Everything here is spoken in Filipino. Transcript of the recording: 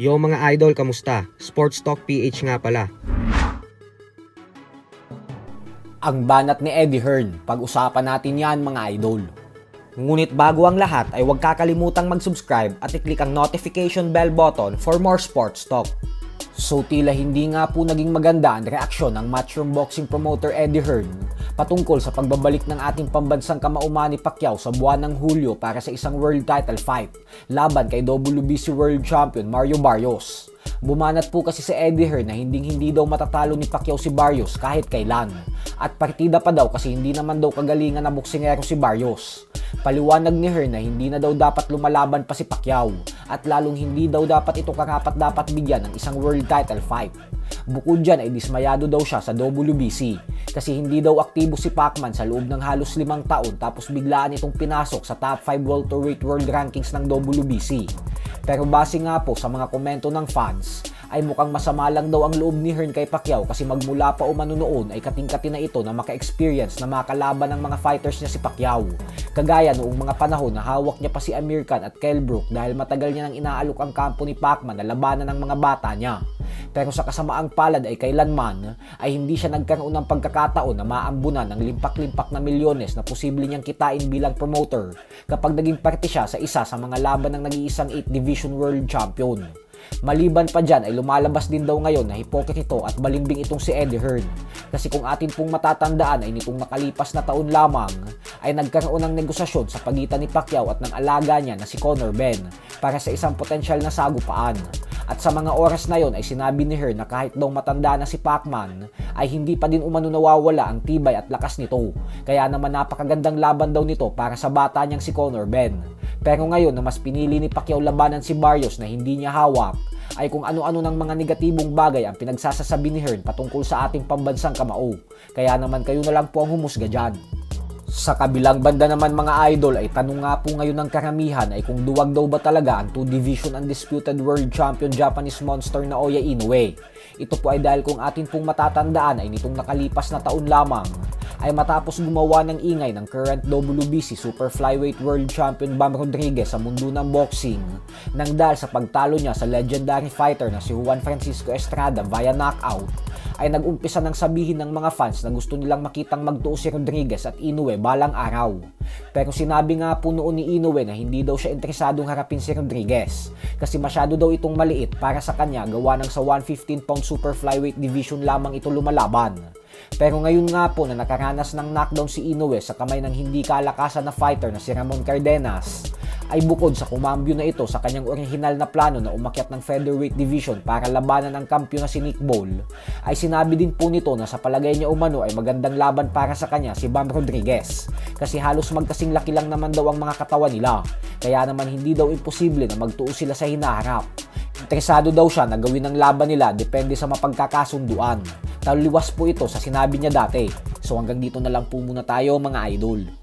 Yo mga idol, kamusta? Sports Talk PH nga pala. Ang banat ni Eddie Hearn, pag-usapan natin yan mga idol. Ngunit bago ang lahat ay huwag kakalimutang mag-subscribe at i-click ang notification bell button for more sports talk. So tila hindi nga po naging maganda ang reaksyon ng Matchroom Boxing promoter Eddie Hearn patungkol sa pagbabalik ng ating pambansang kamao Manny Pacquiao sa buwan ng Hulyo para sa isang world title fight laban kay WBC World Champion Mario Barrios. Bumanat po kasi si Eddie Hearn na hindi daw matatalo ni Pacquiao si Barrios kahit kailan. At partida pa daw kasi hindi naman daw kagalingan na boksingero si Barrios. Paliwanag ni Hearn na hindi na daw dapat lumalaban pa si Pacquiao at lalong hindi daw dapat ito dapat bigyan ng isang world title fight. Bukod dyan ay dismayado daw siya sa WBC kasi hindi daw aktibo si Pacman sa loob ng halos 5 taon tapos biglaan itong pinasok sa top 5 welterweight world rankings ng WBC. Pero base nga po sa mga komento ng fans ay mukhang masama lang daw ang loob ni Hearn kay Pacquiao kasi magmula pa umano noon ay kating-kati na ito na maka-experience na makalaban ng mga fighters niya si Pacquiao. Kagaya noong mga panahon na hawak niya pa si Amir Khan at Kell Brook dahil matagal niya nang inaalok ang kampo ni Pacman na labanan ng mga bata niya. Pero sa kasamaang palad ay kailanman ay hindi siya nagkaroon ng pagkakataon na maambunan ng limpak-limpak na milyones na posible niyang kitain bilang promoter kapag naging parte siya sa isa sa mga laban ng nag-iisang 8 Division World Champion. Maliban pa dyan ay lumalabas din daw ngayon na hipokrito at balimbing itong si Eddie Hearn kasi kung atin pong matatandaan ay nitong nakalipas na taon lamang ay nagkaroon ng negosasyon sa pagitan ni Pacquiao at ng alaga niya na si Conor Benn para sa isang potensyal na sagupaan. At sa mga oras na yon ay sinabi ni Hearn na kahit daw matanda na si Pacman ay hindi pa din umano nawawala ang tibay at lakas nito. Kaya naman napakagandang laban daw nito para sa bata niyang si Conor Benn. Pero ngayon na mas pinili ni Pacquiao labanan si Barrios na hindi niya hawak ay kung ano-ano ng mga negatibong bagay ang pinagsasasabi ni Hearn patungkol sa ating pambansang kamao. Kaya naman kayo na lang po ang humusga dyan. Sa kabilang banda naman mga idol ay tanong nga po ngayon ng karamihan ay kung duwag daw ba talaga ang 2 Division Undisputed World Champion Japanese Monster na Naoya Inoue. Ito po ay dahil kung atin pong matatandaan ay nitong nakalipas na taon lamang ay matapos gumawa ng ingay ng current WBC Super Flyweight World Champion Bam Rodriguez sa mundo ng boxing nang dahil sa pagtalo niya sa legendary fighter na si Juan Francisco Estrada via knockout ay nag-umpisa ng sabihin ng mga fans na gusto nilang makitang magtuo si Rodriguez at Inoue balang araw. Pero sinabi nga po noon ni Inoue na hindi daw siya interesadong harapin si Rodriguez kasi masyado daw itong maliit para sa kanya gawa ng sa 115-pound Super Flyweight Division lamang ito lumalaban. Pero ngayon nga po na nakaranas ng knockdown si Inoue sa kamay ng hindi kalakasan na fighter na si Ramon Cardenas, ay bukod sa kumambyo na ito sa kanyang orihinal na plano na umakyat ng featherweight division para labanan ang kampiyon na si Nick Ball, ay sinabi din po nito na sa palagay niya umano ay magandang laban para sa kanya si Bam Rodriguez kasi halos magkasing laki lang naman daw ang mga katawan nila, kaya naman hindi daw imposible na magtuo sila sa hinaharap. Interesado daw siya na gawin ang laban nila depende sa mapagkakasunduan. Taliwas po ito sa sinabi niya dati. So hanggang dito na lang po muna tayo mga idol.